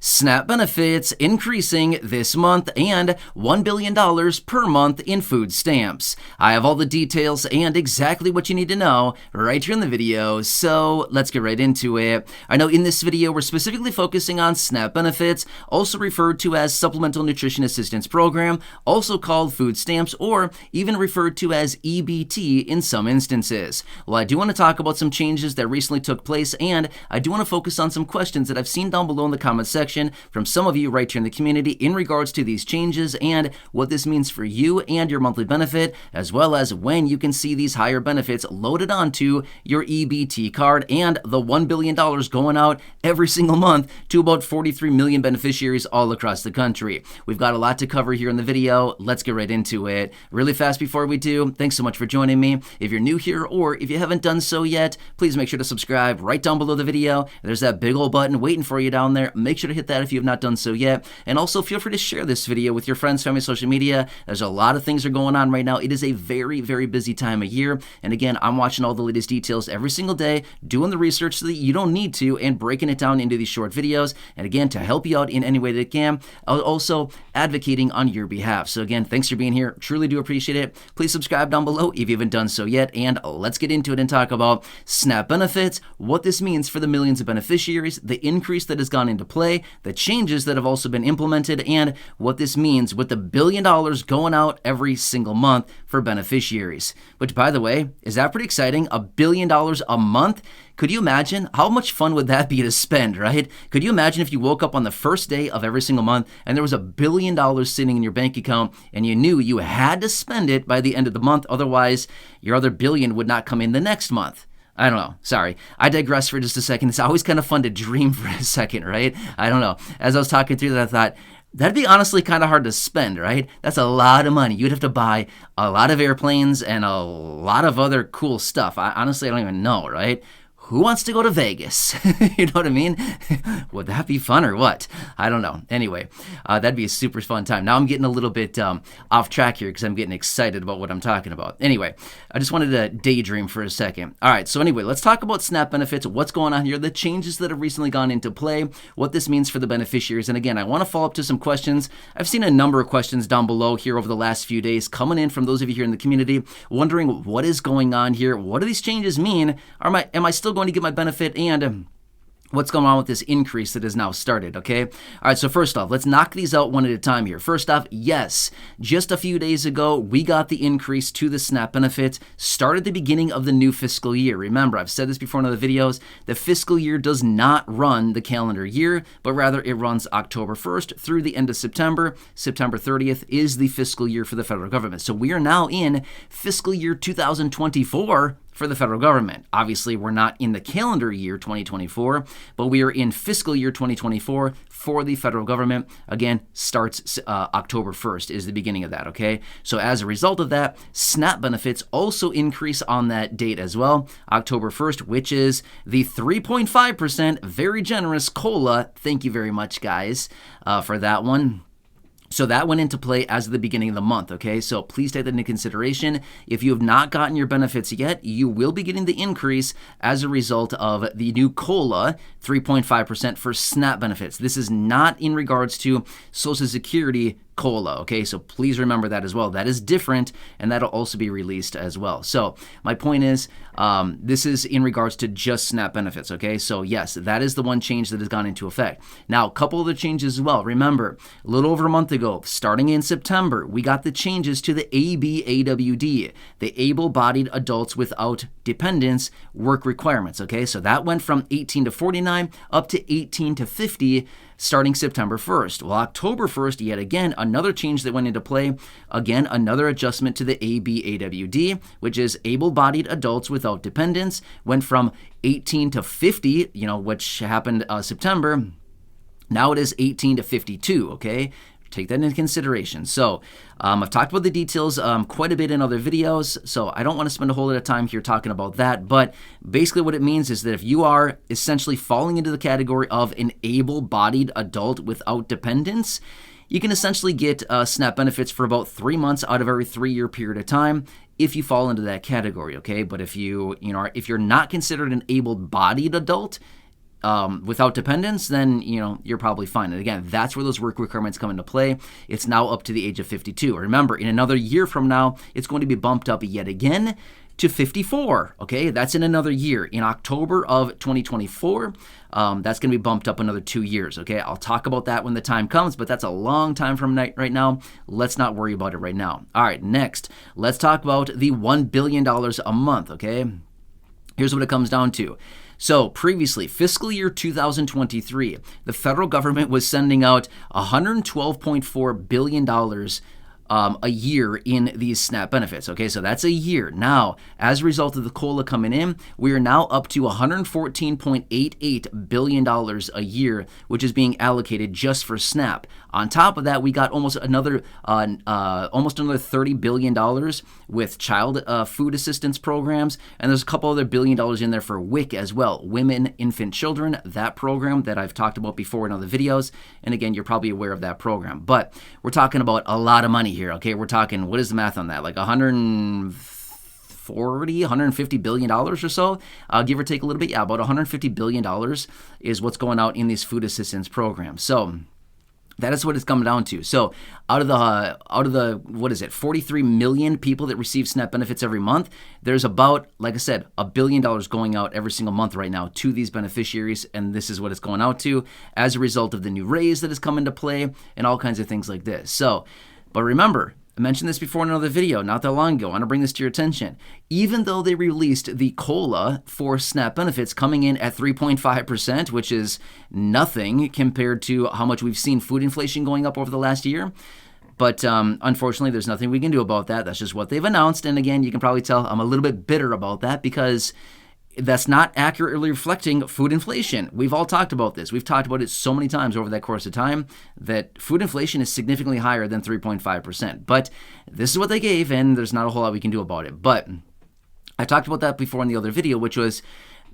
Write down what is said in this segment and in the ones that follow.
SNAP benefits increasing this month and $1 billion per month in food stamps. I have all the details and exactly what you need to know right here in the video, so let's get right into it. I know in this video we're specifically focusing on SNAP benefits, also referred to as Supplemental Nutrition Assistance Program, also called food stamps, or even referred to as EBT in some instances. Well, I do want to talk about some changes that recently took place, and I do want to focus on some questions that I've seen down below in the comment section from some of you right here in the community in regards to these changes and what this means for you and your monthly benefit, as well as when you can see these higher benefits loaded onto your EBT card and the $1 billion going out every single month to about 43 million beneficiaries all across the country. We've got a lot to cover here in the video. Let's get right into it. Really fast before we do, thanks so much for joining me. If you're new here or if you haven't done so yet, please make sure to subscribe right down below the video. There's that big old button waiting for you down there. Make sure to hit that if you have not done so yet. And also feel free to share this video with your friends, family, social media. There's a lot of things that are going on right now. It is a very, very busy time of year. And again, I'm watching all the latest details every single day, doing the research so that you don't need to, and breaking it down into these short videos. And again, to help you out in any way that I can, also advocating on your behalf. So again, thanks for being here. Truly do appreciate it. Please subscribe down below if you haven't done so yet. And let's get into it and talk about SNAP benefits, what this means for the millions of beneficiaries, the increase that has gone into play, the changes that have also been implemented, and what this means with the $1 billion going out every single month for beneficiaries. Which, by the way, is that pretty exciting? $1 billion a month? Could you imagine? How much fun would that be to spend, right? Could you imagine if you woke up on the first day of every single month and there was $1 billion sitting in your bank account and you knew you had to spend it by the end of the month, otherwise your other billion would not come in the next month? I don't know. Sorry. I digress for just a second. It's always kind of fun to dream for a second, right? I don't know. As I was talking through that, I thought, that'd be honestly kind of hard to spend, right? That's a lot of money. You'd have to buy a lot of airplanes and a lot of other cool stuff. I don't even know, right? Who wants to go to Vegas? You know what I mean? Would that be fun or what? I don't know. Anyway, that'd be a super fun time. Now I'm getting a little bit off track here because I'm getting excited about what I'm talking about. Anyway, I just wanted to daydream for a second. All right, so anyway, let's talk about SNAP benefits, what's going on here, the changes that have recently gone into play, what this means for the beneficiaries. And again, I want to follow up to some questions. I've seen a number of questions down below here over the last few days coming in from those of you here in the community wondering what is going on here. What do these changes mean? Am I still going to get my benefit, and what's going on with this increase that has now started, okay? All right, so first off, let's knock these out one at a time here. First off, yes, just a few days ago, we got the increase to the SNAP benefits, started the beginning of the new fiscal year. Remember, I've said this before in other videos, the fiscal year does not run the calendar year, but rather it runs October 1st through the end of September. September 30th is the fiscal year for the federal government. So we are now in fiscal year 2024 for the federal government. Obviously, we're not in the calendar year 2024, but we are in fiscal year 2024 for the federal government. Again, starts October 1st is the beginning of that, okay? So as a result of that, SNAP benefits also increase on that date as well, October 1st, which is the 3.5% very generous COLA. Thank you very much, guys, for that one. So that went into play as of the beginning of the month, okay? So please take that into consideration. If you have not gotten your benefits yet, you will be getting the increase as a result of the new COLA, 3.5% for SNAP benefits. This is not in regards to Social Security COLA, okay? So please remember that as well. That is different, and that'll also be released as well. So my point is, this is in regards to just SNAP benefits, okay? So yes, that is the one change that has gone into effect. Now, a couple of the changes as well. Remember, a little over a month ago, starting in September, we got the changes to the ABAWD, the Able-Bodied Adults Without Dependents Work Requirements, okay? So that went from 18 to 49 up to 18 to 50, starting September 1st. Well, October 1st, yet again, another change that went into play. Again, another adjustment to the ABAWD, which is able-bodied adults without dependents, went from 18 to 50, which happened September. Now it is 18 to 52, okay? Take that into consideration. So I've talked about the details quite a bit in other videos, so I don't want to spend a whole lot of time here talking about that, but basically what it means is that if you are essentially falling into the category of an able-bodied adult without dependents, you can essentially get SNAP benefits for about 3 months out of every 3-year period of time if you fall into that category, okay? But if you're not considered an able-bodied adult, without dependents, then you're probably fine. And again, that's where those work requirements come into play. It's now up to the age of 52. Remember, in another year from now, it's going to be bumped up yet again to 54. Okay, that's in another year. In October of 2024, that's going to be bumped up another 2 years. Okay, I'll talk about that when the time comes, but that's a long time from right now. Let's not worry about it right now. All right, next, let's talk about the $1 billion a month. Okay, here's what it comes down to. So previously, fiscal year 2023, the federal government was sending out $112.4 billion a year in these SNAP benefits. Okay, so that's a year. Now, as a result of the COLA coming in, we are now up to $114.88 billion a year, which is being allocated just for SNAP. On top of that, we got almost another $30 billion with child food assistance programs, and there's a couple other $1 billion in there for WIC as well, Women, Infant, Children, that program that I've talked about before in other videos. And again, you're probably aware of that program. But we're talking about a lot of money here, okay? We're talking, what is the math on that? Like $150 billion or so, give or take a little bit. Yeah, about $150 billion is what's going out in these food assistance programs. So that is what it's coming down to. So out of the 43 million people that receive SNAP benefits every month, there's about, like I said, $1 billion going out every single month right now to these beneficiaries, and this is what it's going out to as a result of the new raise that has come into play and all kinds of things like this. So, but remember, I mentioned this before in another video not that long ago. I want to bring this to your attention. Even though they released the COLA for SNAP benefits coming in at 3.5%, which is nothing compared to how much we've seen food inflation going up over the last year, but unfortunately, there's nothing we can do about that. That's just what they've announced. And again, you can probably tell I'm a little bit bitter about that because that's not accurately reflecting food inflation. We've all talked about this. We've talked about it so many times over that course of time that food inflation is significantly higher than 3.5%. But this is what they gave, and there's not a whole lot we can do about it. But I talked about that before in the other video, which was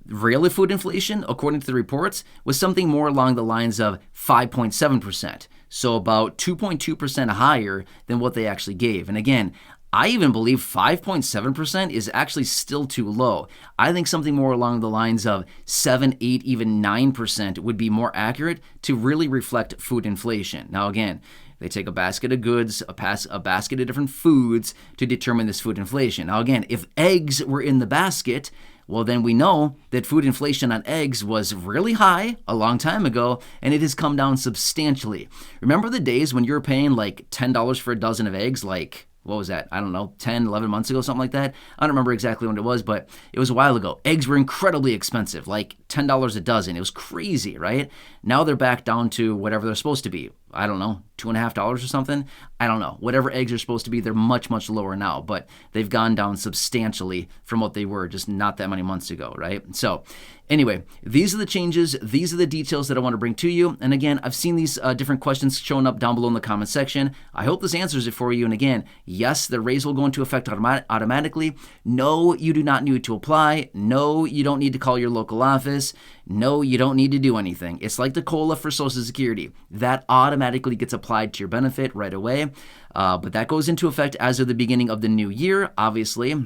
real food inflation, according to the reports, was something more along the lines of 5.7%. So about 2.2% higher than what they actually gave. And again, I even believe 5.7% is actually still too low. I think something more along the lines of 7, 8, even 9% would be more accurate to really reflect food inflation. Now again, they take a basket of goods, a basket of different foods to determine this food inflation. Now again, if eggs were in the basket, well, then we know that food inflation on eggs was really high a long time ago, and it has come down substantially. Remember the days when you were paying like $10 for a dozen of eggs, like, what was that? I don't know, 10, 11 months ago, something like that. I don't remember exactly when it was, but it was a while ago. Eggs were incredibly expensive, like $10 a dozen. It was crazy, right? Now they're back down to whatever they're supposed to be. I don't know, $2.50 or something. I don't know. Whatever eggs are supposed to be, they're much, much lower now, but they've gone down substantially from what they were just not that many months ago, right? So anyway, these are the changes. These are the details that I want to bring to you. And again, I've seen these different questions showing up down below in the comment section. I hope this answers it for you. And again, yes, the raise will go into effect automatically. No, you do not need to apply. No, you don't need to call your local office. No, you don't need to do anything. It's like the COLA for Social Security. That automatically gets applied to your benefit right away. But that goes into effect as of the beginning of the new year, obviously.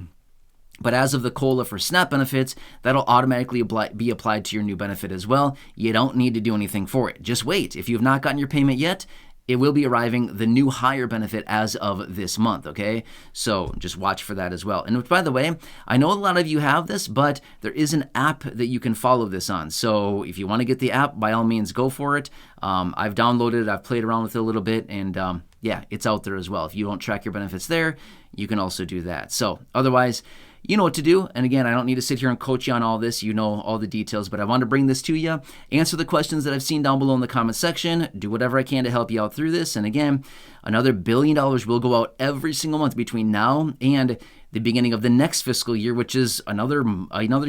But as of the COLA for SNAP benefits, that'll automatically be applied to your new benefit as well. You don't need to do anything for it. Just wait. If you have not gotten your payment yet, it will be arriving, the new higher benefit as of this month, okay? So just watch for that as well. And by the way, I know a lot of you have this, but there is an app that you can follow this on. So if you want to get the app, by all means, go for it. I've downloaded it. I've played around with it a little bit, and yeah, it's out there as well. If you don't track your benefits there, you can also do that. So otherwise, you know what to do. And again, I don't need to sit here and coach you on all this. You know all the details, but I want to bring this to you, answer the questions that I've seen down below in the comment section, do whatever I can to help you out through this. And again, another $1 billion will go out every single month between now and the beginning of the next fiscal year, which is another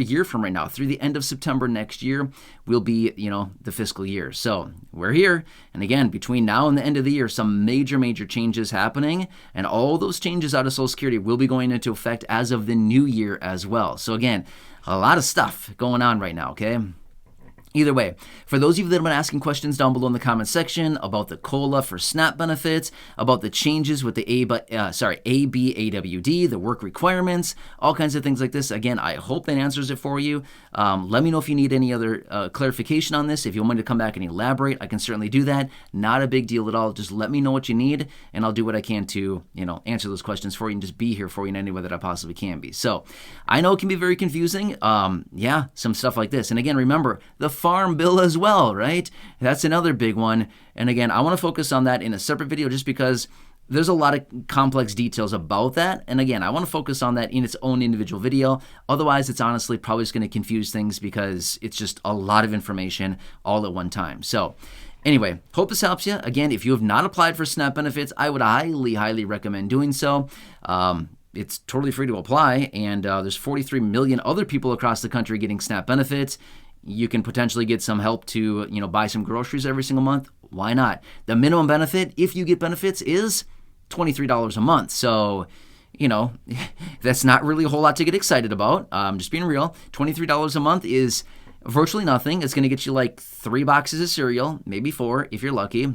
year from right now. Through the end of September next year will be, the fiscal year. So we're here. And again, between now and the end of the year, some major changes happening. And all those changes out of Social Security will be going into effect as of the new year as well. So again, a lot of stuff going on right now, okay? Either way, for those of you that have been asking questions down below in the comment section about the COLA for SNAP benefits, about the changes with the ABAWD, the work requirements, all kinds of things like this, again, I hope that answers it for you. Let me know if you need any other clarification on this. If you want me to come back and elaborate, I can certainly do that. Not a big deal at all. Just let me know what you need, and I'll do what I can to, answer those questions for you and just be here for you in any way that I possibly can be. So I know it can be very confusing. Some stuff like this. And again, remember, the farm bill as well, right? That's another big one. And again, I want to focus on that in a separate video just because there's a lot of complex details about that. And again, I want to focus on that in its own individual video. Otherwise, it's honestly probably just going to confuse things because it's just a lot of information all at one time. So anyway, hope this helps you. Again, if you have not applied for SNAP benefits, I would highly, highly recommend doing so. It's totally free to apply, and there's 43 million other people across the country getting SNAP benefits. You can potentially get some help to, buy some groceries every single month. Why not? The minimum benefit, if you get benefits, is $23 a month. So, that's not really a whole lot to get excited about. Just being real, $23 a month is virtually nothing. It's going to get you like 3 boxes of cereal, maybe 4 if you're lucky.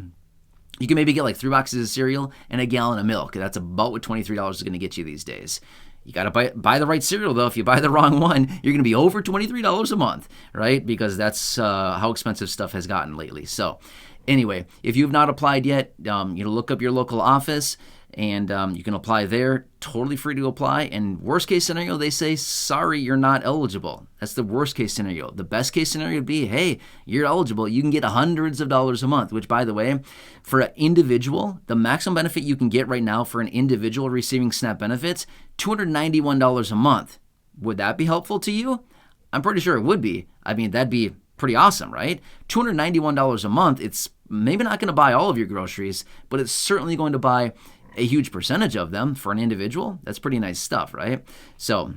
You can maybe get like 3 boxes of cereal and a gallon of milk. That's about what $23 is going to get you these days. You got to buy the right cereal, though. If you buy the wrong one, you're going to be over $23 a month, right? Because that's how expensive stuff has gotten lately. So anyway, if you've not applied yet, look up your local office, and you can apply there. Totally free to apply. And worst case scenario, they say, sorry, you're not eligible. That's the worst case scenario. The best case scenario would be, hey, you're eligible. You can get hundreds of dollars a month, which, by the way, for an individual, the maximum benefit you can get right now for an individual receiving SNAP benefits, $291 a month. Would that be helpful to you? I'm pretty sure it would be. I mean, that'd be pretty awesome, right? $291 a month, it's maybe not going to buy all of your groceries, but it's certainly going to buy a huge percentage of them for an individual. That's pretty nice stuff, right? So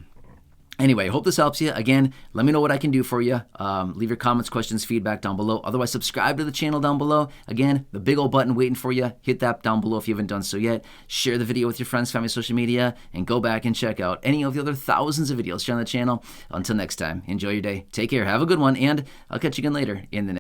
anyway, hope this helps you. Again, let me know what I can do for you. Leave your comments, questions, feedback down below. Otherwise, subscribe to the channel down below. Again, the big old button waiting for you. Hit that down below if you haven't done so yet. Share the video with your friends, family, social media, and go back and check out any of the other thousands of videos here on the channel. Until next time, enjoy your day. Take care. Have a good one, and I'll catch you again later in the next